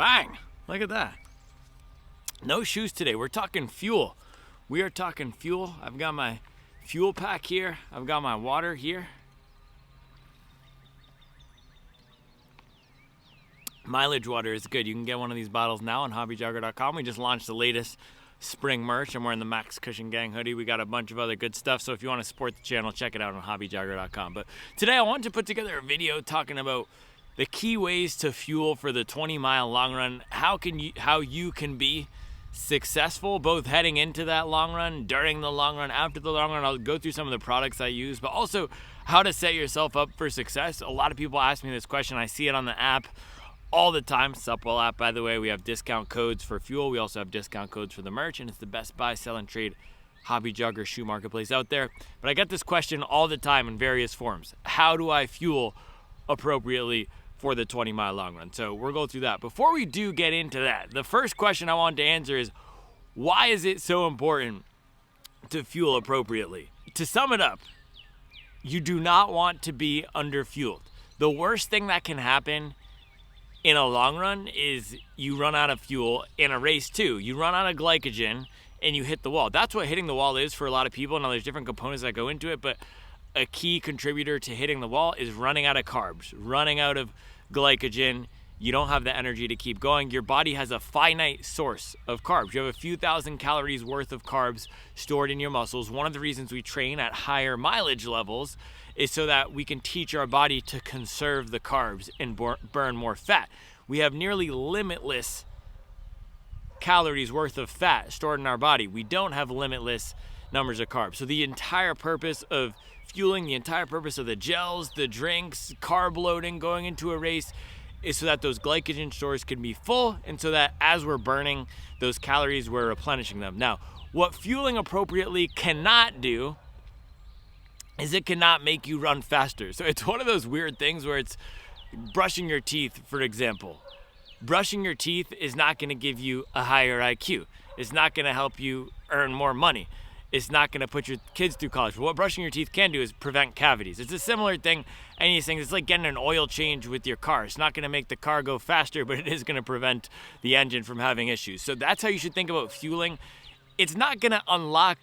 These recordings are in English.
Bang! Look at that. No shoes today. We're talking fuel. We are talking fuel. I've got my fuel pack here. I've got my water here. Mileage water is good. You can get one of these bottles now on hobbyjogger.com. We just launched the latest spring merch. I'm wearing the Max Cushion Gang hoodie. We got a bunch of other good stuff. So if you want to support the channel, check it out on hobbyjogger.com. But today I wanted to put together a video talking about the key ways to fuel for the 20-mile long run. How you can be successful both heading into that long run, during the long run, after the long run. I'll go through some of the products I use, but also how to set yourself up for success. A lot of people ask me this question. I see it on the app all the time. Supwell app, by the way. We have discount codes for fuel. We also have discount codes for the merch, and it's the best buy, sell, and trade hobby jogger shoe marketplace out there. But I get this question all the time in various forms. How do I fuel appropriately for the 20-mile long run? So we'll go through that. Before we do get into that, the first question I want to answer is, why is it so important to fuel appropriately? To sum it up, you do not want to be underfueled. The worst thing that can happen in a long run is you run out of fuel. In a race too, you run out of glycogen and you hit the wall. That's what hitting the wall is for a lot of people. Now there's different components that go into it, but a key contributor to hitting the wall is running out of carbs, running out of glycogen. You don't have the energy to keep going. Your body has a finite source of carbs. You have a few thousand calories worth of carbs stored in your muscles. One of the reasons we train at higher mileage levels is so that we can teach our body to conserve the carbs and burn more fat. We have nearly limitless calories worth of fat stored in our body. We don't have limitless numbers of carbs. So the entire purpose of fueling, the entire purpose of the gels, the drinks, carb loading going into a race is so that those glycogen stores can be full, and so that as we're burning those calories, we're replenishing them. Now, what fueling appropriately cannot do is it cannot make you run faster. So it's one of those weird things where it's brushing your teeth, for example. Brushing your teeth is not going to give you a higher IQ. It's not going to help you earn more money. It's not going to put your kids through college. What brushing your teeth can do is prevent cavities. It's a similar thing. Any of these things, it's like getting an oil change with your car. It's not going to make the car go faster, but it is going to prevent the engine from having issues. So that's how you should think about fueling. It's not going to unlock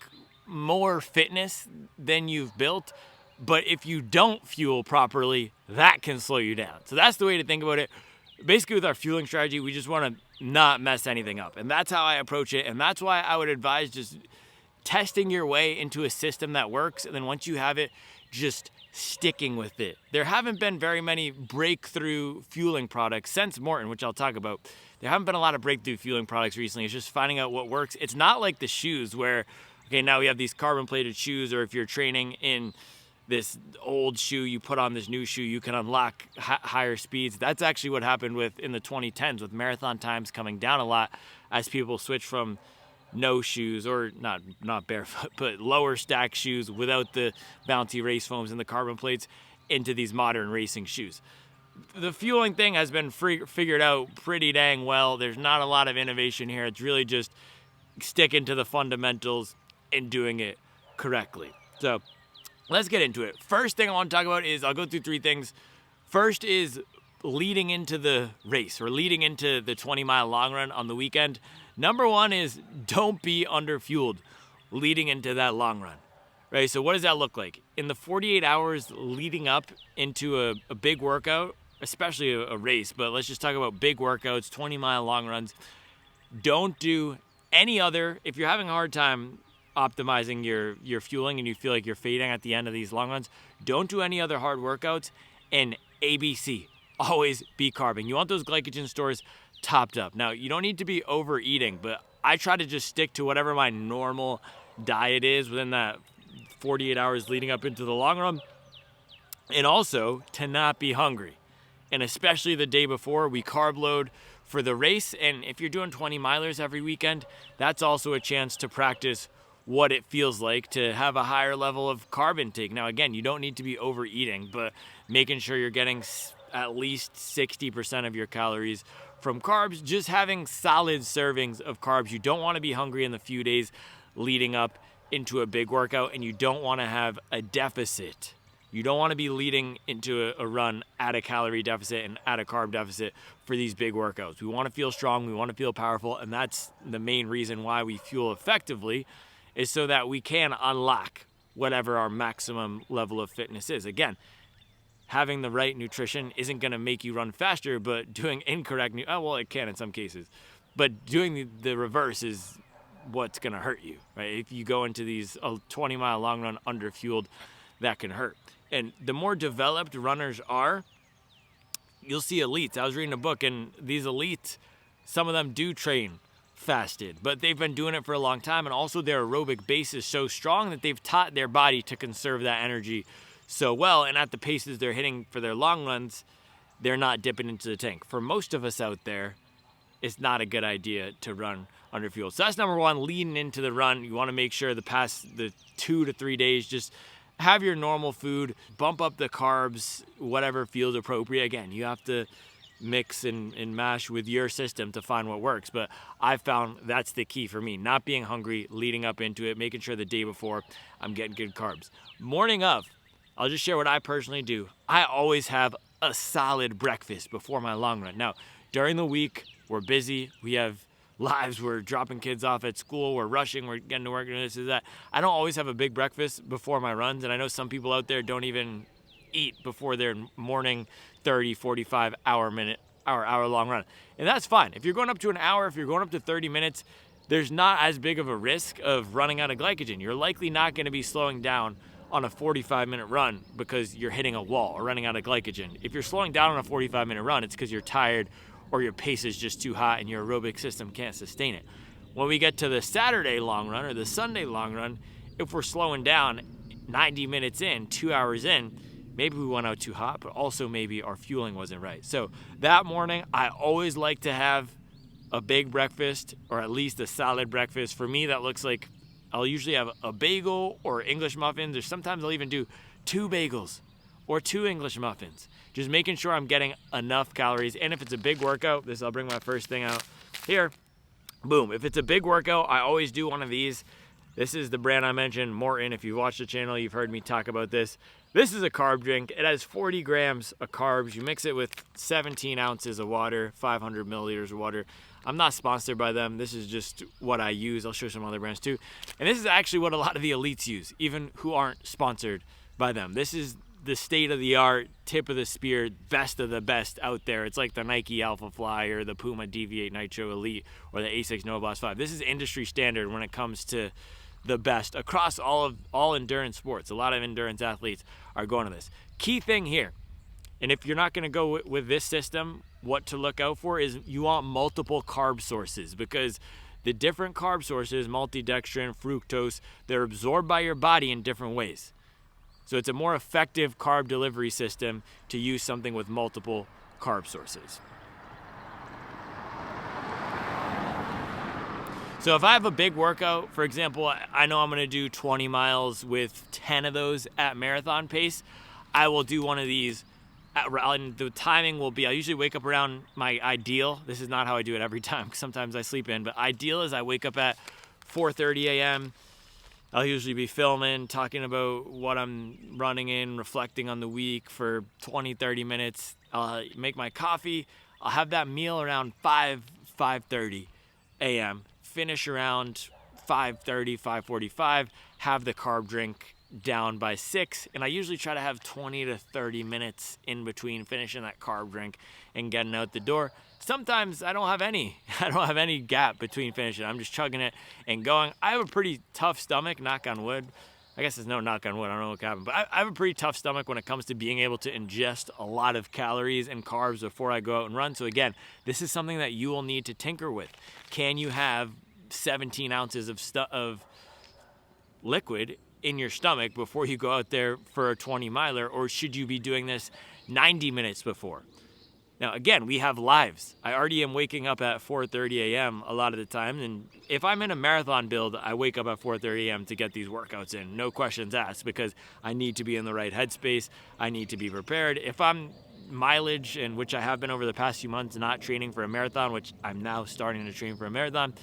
more fitness than you've built, but if you don't fuel properly, that can slow you down. So that's the way to think about it. Basically, with our fueling strategy, we just want to not mess anything up. And that's how I approach it. And that's why I would advise just testing your way into a system that works, and then once you have it, just sticking with it. There haven't been very many breakthrough fueling products since Morton, which I'll talk about. There haven't been a lot of breakthrough fueling products recently. It's just finding out what works. It's not like the shoes where, okay, now we have these carbon-plated shoes, or if you're training in this old shoe, you put on this new shoe, you can unlock higher speeds. That's actually what happened in the 2010s with marathon times coming down a lot as people switch from no shoes, or not barefoot, but lower stack shoes without the bouncy race foams and the carbon plates, into these modern racing shoes. The fueling thing has been figured out pretty dang well. There's not a lot of innovation here. It's really just sticking to the fundamentals and doing it correctly. So let's get into it. First thing I want to talk about is, I'll go through three things. First is leading into the race, or leading into the 20-mile long run on the weekend. Number one is, don't be underfueled leading into that long run, right? So what does that look like? In the 48 hours leading up into a big workout, especially a race, but let's just talk about big workouts, 20-mile long runs. Don't do any other, if you're having a hard time optimizing your fueling and you feel like you're fading at the end of these long runs, don't do any other hard workouts. And ABC, always be carbing. You want those glycogen stores topped up. Now, you don't need to be overeating, but I try to just stick to whatever my normal diet is within that 48 hours leading up into the long run, and also to not be hungry. And especially the day before, we carb load for the race. And if you're doing 20 milers every weekend, that's also a chance to practice what it feels like to have a higher level of carb intake. Now, again, you don't need to be overeating, but making sure you're getting at least 60% of your calories from carbs, just having solid servings of carbs. You don't want to be hungry in the few days leading up into a big workout, and you don't want to have a deficit You don't want to be leading into a run at a calorie deficit and at a carb deficit for these big workouts. We want to feel strong, we want to feel powerful, and that's the main reason why we fuel effectively, is so that we can unlock whatever our maximum level of fitness is. Again, having the right nutrition isn't going to make you run faster, but doing incorrect, well, it can in some cases, but doing the reverse is what's going to hurt you, right? If you go into these 20-mile long run under-fueled, that can hurt. And the more developed runners are, you'll see elites. I was reading a book, and these elites, some of them do train fasted, but they've been doing it for a long time, and also their aerobic base is so strong that they've taught their body to conserve that energy so well, and at the paces they're hitting for their long runs, they're not dipping into the tank. For most of us out there, it's not a good idea to run under fuel. So that's number one, leading into the run. You want to make sure the 2 to 3 days, just have your normal food, bump up the carbs, whatever feels appropriate. Again, you have to mix and mash with your system to find what works. But I've found that's the key for me, not being hungry, leading up into it, making sure the day before I'm getting good carbs. Morning of, I'll just share what I personally do. I always have a solid breakfast before my long run. Now, during the week, we're busy. We have lives. We're dropping kids off at school. We're rushing. We're getting to work and this and that. I don't always have a big breakfast before my runs. And I know some people out there don't even eat before their morning 30, 45 hour long run. And that's fine. If you're going up to an hour, if you're going up to 30 minutes, there's not as big of a risk of running out of glycogen. You're likely not going to be slowing down on a 45-minute run because you're hitting a wall or running out of glycogen. If you're slowing down on a 45-minute run, it's because you're tired or your pace is just too hot and your aerobic system can't sustain it. When we get to the Saturday long run or the Sunday long run, if we're slowing down 90 minutes in, 2 hours in, maybe we went out too hot, but also maybe our fueling wasn't right. So that morning, I always like to have a big breakfast or at least a solid breakfast. For me, that looks like I'll usually have a bagel or English muffins, or sometimes I'll even do 2 bagels or 2 English muffins. Just making sure I'm getting enough calories. And if it's a big workout, I'll bring my first thing out here. Boom. If it's a big workout, I always do one of these. This is the brand I mentioned, Morton. If you've watched the channel, you've heard me talk about this. This is a carb drink. It has 40 grams of carbs. You mix it with 17 ounces of water, 500 milliliters of water. I'm not sponsored by them. This is just what I use. I'll show some other brands too. And this is actually what a lot of the elites use, even who aren't sponsored by them. This is the state-of-the-art, tip of the spear, best of the best out there. It's like the Nike Alpha Fly or the Puma Deviate Nitro Elite or the Asics Novaboss 5. This is industry standard when it comes to the best across all endurance sports. A lot of endurance athletes are going to this. Key thing here, and if you're not going to go with this system, what to look out for is you want multiple carb sources, because the different carb sources, maltodextrin, fructose, they're absorbed by your body in different ways. So it's a more effective carb delivery system to use something with multiple carb sources. So if I have a big workout, for example, I know I'm going to do 20 miles with 10 of those at marathon pace, I will do one of these. And the timing will be, I usually wake up around my ideal. This is not how I do it every time, because sometimes I sleep in, but ideal is I wake up at 4:30 a.m. I'll usually be filming, talking about what I'm running in, reflecting on the week for 20, 30 minutes. I'll make my coffee. I'll have that meal around 5:30 a.m. Finish around 5:30, 5:45. Have the carb drink down by 6. And I usually try to have 20 to 30 minutes in between finishing that carb drink and getting out the door. Sometimes I don't have any gap between finishing. I'm just chugging it and going. I have a pretty tough stomach, knock on wood. I guess there's no knock on wood. I don't know what happened. But I have a pretty tough stomach when it comes to being able to ingest a lot of calories and carbs before I go out and run. So again, this is something that you will need to tinker with. Can you have 17 ounces of liquid in your stomach before you go out there for a 20 miler, or should you be doing this 90 minutes before? Now, again, we have lives. I already am waking up at 4:30 a.m. a lot of the time, and if I'm in a marathon build, I wake up at 4:30 a.m. to get these workouts in, no questions asked, because I need to be in the right headspace. I need to be prepared. If I'm mileage, and which I have been over the past few months, not training for a marathon, which I'm now starting to train for a marathon,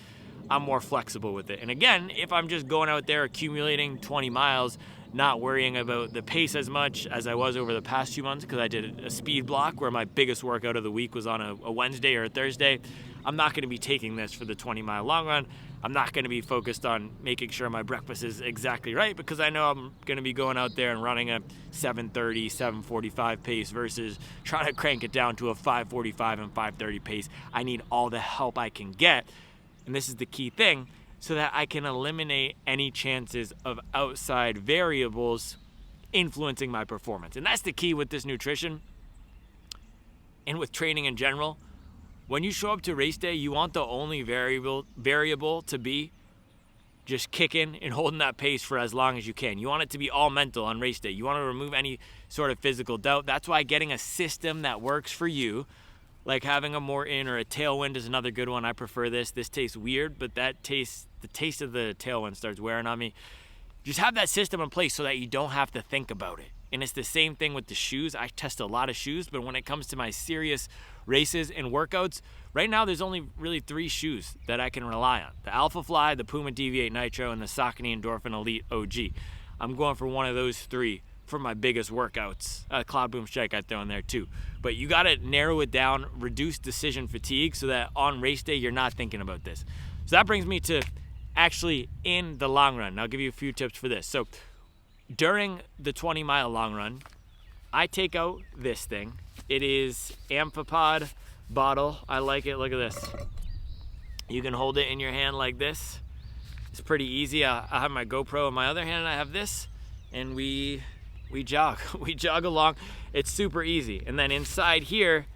I'm more flexible with it. And again, if I'm just going out there accumulating 20 miles, not worrying about the pace as much as I was over the past few months because I did a speed block where my biggest workout of the week was on a Wednesday or a Thursday. I'm not going to be taking this for the 20-mile long run. I'm not going to be focused on making sure my breakfast is exactly right because I know I'm going to be going out there and running a 7:30, 7:45 pace versus trying to crank it down to a 5:45 and 5:30 pace. I need all the help I can get, and this is the key thing, so that I can eliminate any chances of outside variables influencing my performance. And that's the key with this nutrition and with training in general. When you show up to race day, you want the only variable to be just kicking and holding that pace for as long as you can. You want it to be all mental on race day. You want to remove any sort of physical doubt. That's why getting a system that works for you, like having a more in or a tailwind, is another good one. I prefer this. This tastes weird, but the taste of the tailwind starts wearing on me. Just have that system in place so that you don't have to think about it. And it's the same thing with the shoes. I test a lot of shoes, but when it comes to my serious races and workouts, right now there's only really 3 shoes that I can rely on. The Alphafly, the Puma Deviate Nitro, and the Saucony Endorphin Elite OG. I'm going for one of those 3 for my biggest workouts. Cloud Boom Strike I throw in there too. But you gotta narrow it down, reduce decision fatigue so that on race day you're not thinking about this. So that brings me to actually in the long run. And I'll give you a few tips for this. So during the 20-mile long run, I take out this thing. It is Amphipod bottle. I like it. Look at this. You can hold it in your hand like this. It's pretty easy. I have my GoPro in my other hand and I have this, and we jog. We jog along. It's super easy. And then inside here,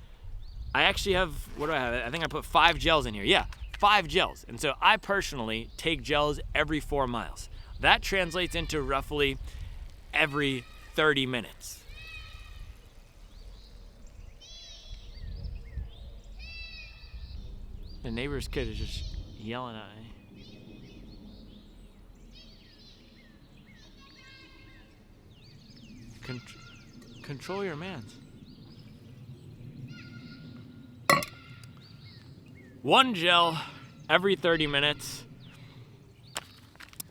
I actually have, what do I have? I think I put 5 gels in here. Yeah, 5 gels. And so I personally take gels every 4 miles. That translates into roughly every 30 minutes. The neighbor's kid is just yelling at me. Control your mans. 1 gel every 30 minutes.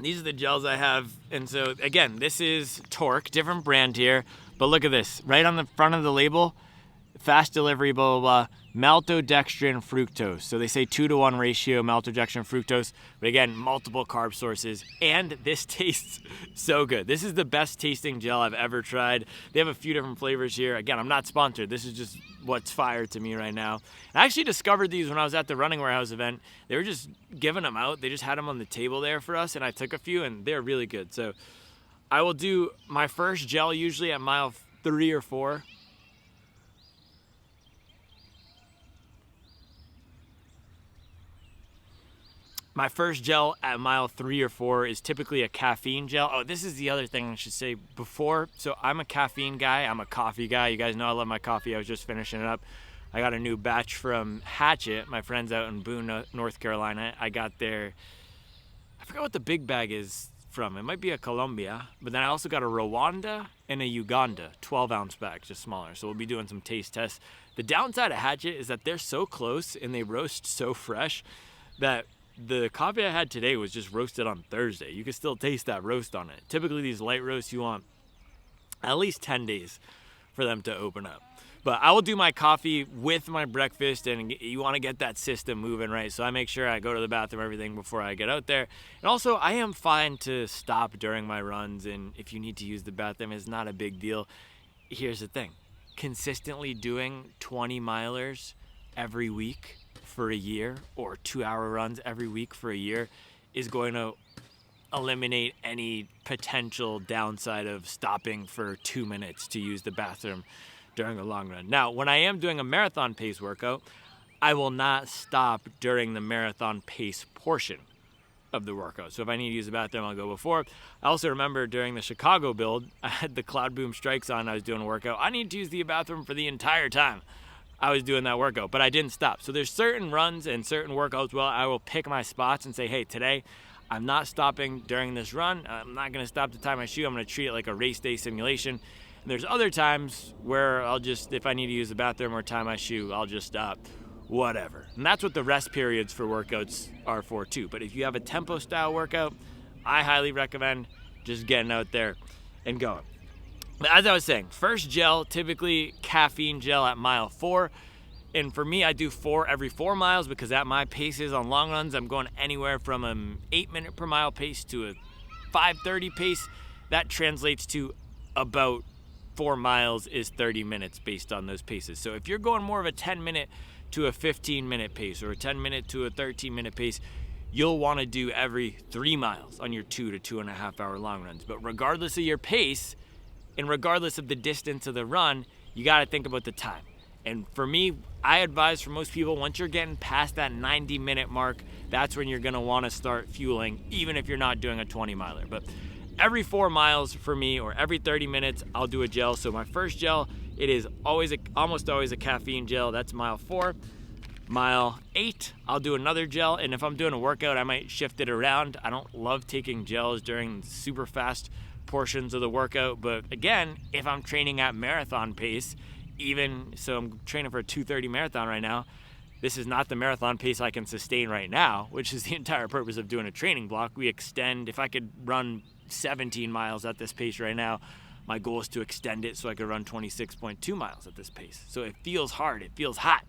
These are the gels I have. And so again, this is Torque, different brand here, but look at this. Right on the front of the label, fast delivery, blah, blah, blah, maltodextrin fructose. So they say 2-to-1 ratio maltodextrin fructose, but again, multiple carb sources. And this tastes so good. This is the best tasting gel I've ever tried. They have a few different flavors here. Again, I'm not sponsored. This is just what's fire to me right now. I actually discovered these when I was at the Running Warehouse event. They were just giving them out. They just had them on the table there for us, and I took a few, and they're really good. So I will do my first gel usually at mile 3 or 4. My first gel at mile 3 or 4 is typically a caffeine gel. Oh, this is the other thing I should say before. So I'm a caffeine guy. I'm a coffee guy. You guys know I love my coffee. I was just finishing it up. I got a new batch from Hatchet, my friends out in Boone, North Carolina. I got their, I forgot what the big bag is from. It might be a Colombia, but then I also got a Rwanda and a Uganda, 12-ounce bag, just smaller. So we'll be doing some taste tests. The downside of Hatchet is that they're so close and they roast so fresh that the coffee I had today was just roasted on Thursday. You can still taste that roast on it. Typically these light roasts, you want at least 10 days for them to open up. But I will do my coffee with my breakfast, and you want to get that system moving, right? So I make sure I go to the bathroom, everything before I get out there. And also I am fine to stop during my runs, and if you need to use the bathroom, it's not a big deal. Here's the thing. Consistently doing 20 milers every week for a year, or 2-hour runs every week for a year, is going to eliminate any potential downside of stopping for 2 minutes to use the bathroom during a long run. Now, when I am doing a marathon pace workout, I will not stop during the marathon pace portion of the workout. So if I need to use the bathroom, I'll go before. I also remember during the Chicago build, I had the Cloud Boom Strikes on. I was doing a workout. I need to use the bathroom for the entire time I was doing that workout, but I didn't stop. So there's certain runs and certain workouts where I will pick my spots and say, hey, today I'm not stopping during this run. I'm not going to stop to tie my shoe. I'm going to treat it like a race day simulation. And there's other times where I'll just, if I need to use the bathroom or tie my shoe, I'll just stop, whatever. And that's what the rest periods for workouts are for too. But if you have a tempo style workout, I highly recommend just getting out there and going. But as I was saying, first gel, typically caffeine gel at mile 4. And for me, I do 4 every 4 miles because at my paces on long runs, I'm going anywhere from an 8-minute per mile pace to a 5:30 pace. That translates to about 4 miles is 30 minutes based on those paces. So if you're going more of a 10-minute to a 15-minute pace or a 10-minute to a 13-minute pace, you'll want to do every 3 miles on your 2 to 2.5 hour long runs. But regardless of your pace, and regardless of the distance of the run, you got to think about the time. And for me, I advise for most people, once you're getting past that 90-minute mark, that's when you're going to want to start fueling, even if you're not doing a 20-miler. But every 4 miles for me, or every 30 minutes, I'll do a gel. So my first gel, it is almost always a caffeine gel. That's mile 4. Mile 8, I'll do another gel. And if I'm doing a workout, I might shift it around. I don't love taking gels during super fast portions of the workout, but again, if I'm training at marathon pace, so I'm training for a 2:30 marathon right now, this is not the marathon pace I can sustain right now, which is the entire purpose of doing a training block. We extend, if I could run 17 miles at this pace right now, my goal is to extend it so I could run 26.2 miles at this pace. So it feels hard, it feels hot.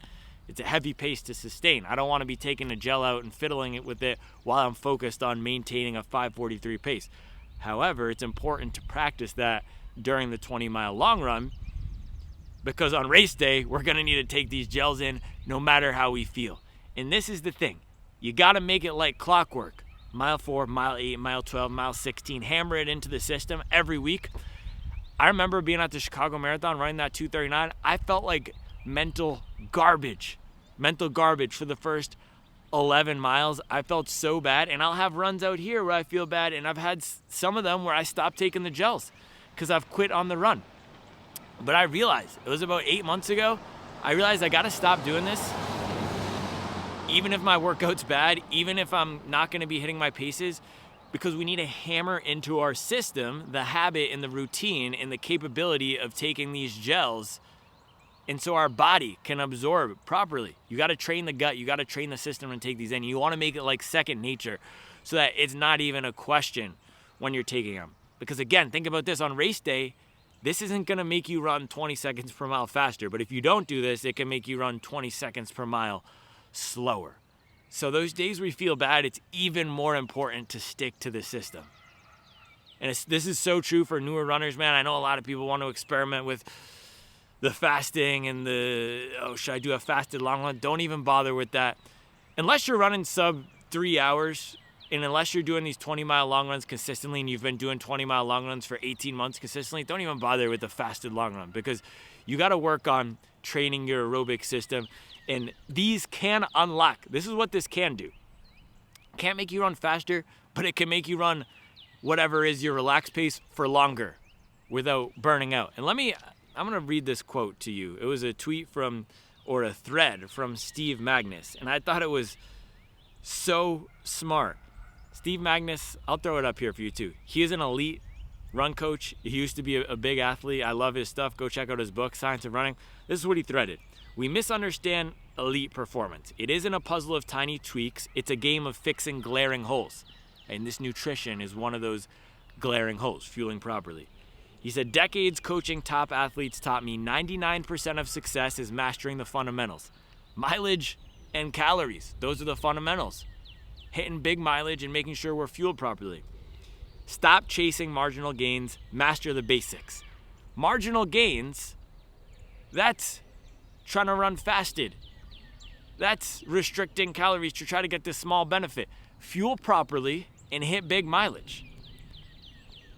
It's a heavy pace to sustain. I don't want to be taking a gel out and fiddling it with it while I'm focused on maintaining a 5:43 pace. However, it's important to practice that during the 20-mile long run, because on race day, we're going to need to take these gels in no matter how we feel. And this is the thing. You got to make it like clockwork. Mile 4, mile 8, mile 12, mile 16. Hammer it into the system every week. I remember being at the Chicago Marathon, running that 2:39. I felt like mental garbage for the first 11 miles. I felt so bad, and I'll have runs out here where I feel bad, and I've had some of them where I stopped taking the gels because I've quit on the run. But I realized, it was about 8 months ago, I realized I gotta stop doing this. Even if my workout's bad, even if I'm not gonna be hitting my paces, because we need to hammer into our system the habit and the routine and the capability of taking these gels, and so our body can absorb properly. You got to train the gut. You got to train the system and take these in. You want to make it like second nature so that it's not even a question when you're taking them. Because again, think about this. On race day, this isn't going to make you run 20 seconds per mile faster. But if you don't do this, it can make you run 20 seconds per mile slower. So those days where you feel bad, it's even more important to stick to the system. And this is so true for newer runners, man. I know a lot of people want to experiment with the fasting and should I do a fasted long run? Don't even bother with that. Unless you're running sub 3 hours, and unless you're doing these 20-mile long runs consistently, and you've been doing 20-mile long runs for 18 months consistently, don't even bother with the fasted long run, because you got to work on training your aerobic system. And these can unlock. This is what this can do. Can't make you run faster, but it can make you run whatever is your relaxed pace for longer without burning out. And I'm going to read this quote to you. It was a tweet or a thread from Steve Magnus, and I thought it was so smart. Steve Magnus, I'll throw it up here for you too. He is an elite run coach. He used to be a big athlete. I love his stuff. Go check out his book, Science of Running. This is what he threaded. We misunderstand elite performance. It isn't a puzzle of tiny tweaks. It's a game of fixing glaring holes. And this nutrition is one of those glaring holes, fueling properly. He said, decades coaching top athletes taught me 99% of success is mastering the fundamentals. Mileage and calories, those are the fundamentals. Hitting big mileage and making sure we're fueled properly. Stop chasing marginal gains, master the basics. Marginal gains, that's trying to run fasted. That's restricting calories to try to get this small benefit. Fuel properly and hit big mileage.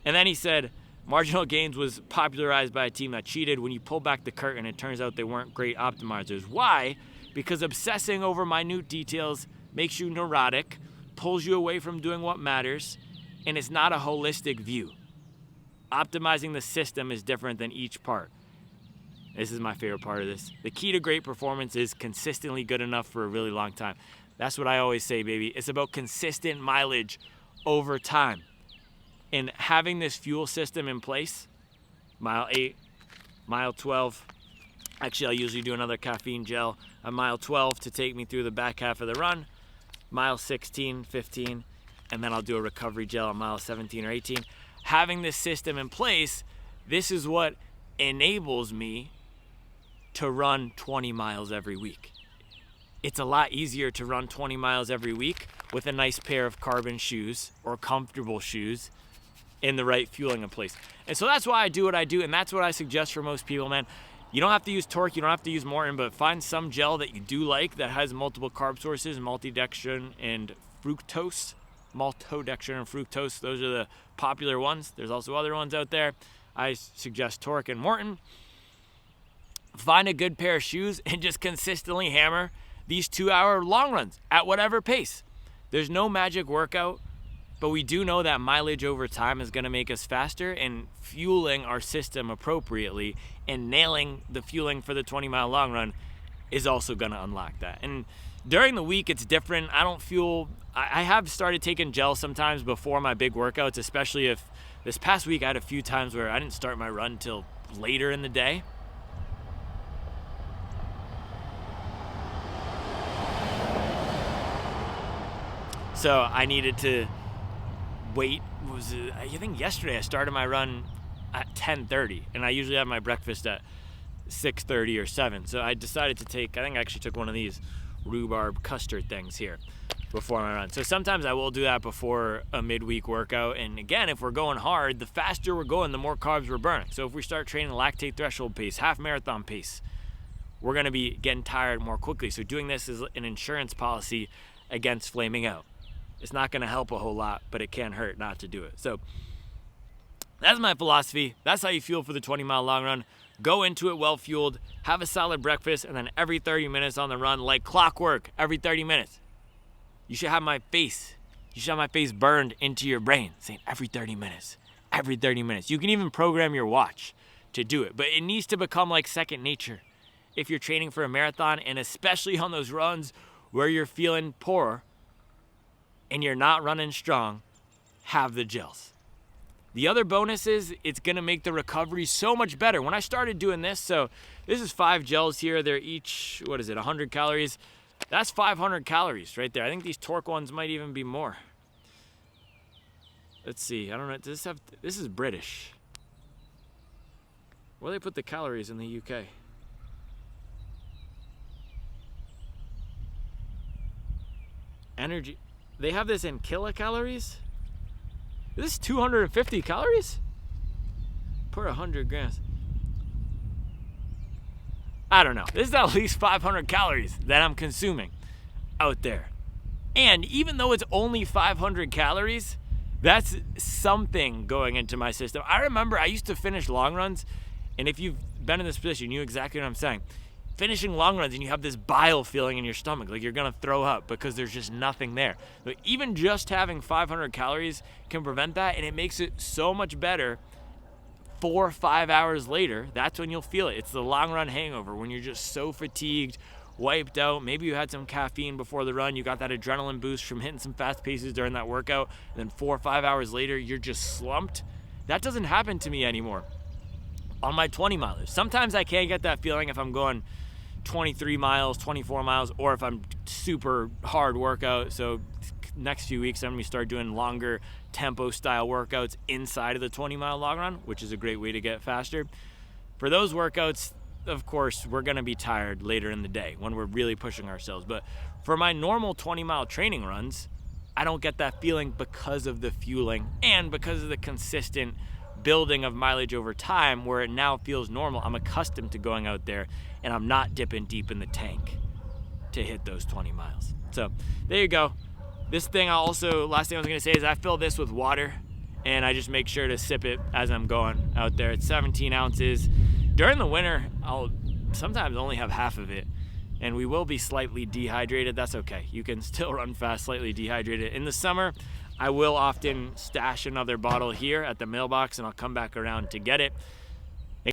And then he said, marginal gains was popularized by a team that cheated. When you pull back the curtain, it turns out they weren't great optimizers. Why? Because obsessing over minute details makes you neurotic, pulls you away from doing what matters, and it's not a holistic view. Optimizing the system is different than each part. This is my favorite part of this. The key to great performance is consistently good enough for a really long time. That's what I always say, baby. It's about consistent mileage over time. And having this fuel system in place, mile 8, mile 12, actually I'll usually do another caffeine gel on mile 12 to take me through the back half of the run, mile 16, 15, and then I'll do a recovery gel on mile 17 or 18. having this system in place, this is what enables me to run 20 miles every week. It's a lot easier to run 20 miles every week with a nice pair of carbon shoes or comfortable shoes in the right fueling in place. And so that's why I do what I do, and that's what I suggest for most people, man. You don't have to use Torque, you don't have to use Morton, but find some gel that you do like that has multiple carb sources, maltodextrin and fructose. Maltodextrin and fructose, those are the popular ones. There's also other ones out there. I suggest Torque and Morton. Find a good pair of shoes and just consistently hammer these 2-hour long runs at whatever pace. There's no magic workout, but we do know that mileage over time is going to make us faster, and fueling our system appropriately and nailing the fueling for the 20-mile long run is also going to unlock that. And during the week, it's different. I don't fuel. I have started taking gel sometimes before my big workouts, especially if this past week I had a few times where I didn't start my run till later in the day. So I needed to wait. I think yesterday I started my run at 10:30, and I usually have my breakfast at 6:30 or 7. So I decided to take, I think I actually took one of these rhubarb custard things here before my run. So sometimes I will do that before a midweek workout. And again, if we're going hard, the faster we're going, the more carbs we're burning. So if we start training lactate threshold pace, half marathon pace, we're going to be getting tired more quickly. So doing this is an insurance policy against flaming out. It's not going to help a whole lot, but it can hurt not to do it. So that's my philosophy. That's how you fuel for the 20-mile long run. Go into it well fueled, have a solid breakfast, and then every 30 minutes on the run, like clockwork, every 30 minutes. You should have my face. You should have my face burned into your brain, saying every 30 minutes, every 30 minutes. You can even program your watch to do it, but it needs to become like second nature if you're training for a marathon, and especially on those runs where you're feeling poor and you're not running strong, have the gels. The other bonus is it's gonna make the recovery so much better. When I started doing this, so this is 5 gels here. They're each, 100 calories. That's 500 calories right there. I think these Torque ones might even be more. Let's see, I don't know, does this is British. Where do they put the calories in the UK? Energy. They have this in kilocalories? Is this 250 calories? Per 100 grams. I don't know. This is at least 500 calories that I'm consuming out there. And even though it's only 500 calories, that's something going into my system. I remember I used to finish long runs, and if you've been in this position, you know exactly what I'm saying. Finishing long runs and you have this bile feeling in your stomach, like you're gonna throw up because there's just nothing there. But even just having 500 calories can prevent that, and it makes it so much better 4 or 5 hours later. That's when you'll feel it. It's the long run hangover, when you're just so fatigued, wiped out. Maybe you had some caffeine before the run, you got that adrenaline boost from hitting some fast paces during that workout, and then 4 or 5 hours later, you're just slumped. That doesn't happen to me anymore on my 20 milers. Sometimes I can't get that feeling if I'm going 23 miles, 24 miles, or if I'm super hard workout. So next few weeks, I'm gonna start doing longer tempo style workouts inside of the 20-mile long run, which is a great way to get faster. For those workouts, of course, we're gonna be tired later in the day when we're really pushing ourselves. But for my normal 20-mile training runs, I don't get that feeling because of the fueling and because of the consistent building of mileage over time, where it now feels normal. I'm accustomed to going out there and I'm not dipping deep in the tank to hit those 20 miles. So there you go. This thing last thing I was gonna say is I fill this with water, and I just make sure to sip it as I'm going out there. It's 17 ounces. During the winter, I'll sometimes only have half of it, and we will be slightly dehydrated. That's okay. You can still run fast, slightly dehydrated. In the summer, I will often stash another bottle here at the mailbox, and I'll come back around to get it.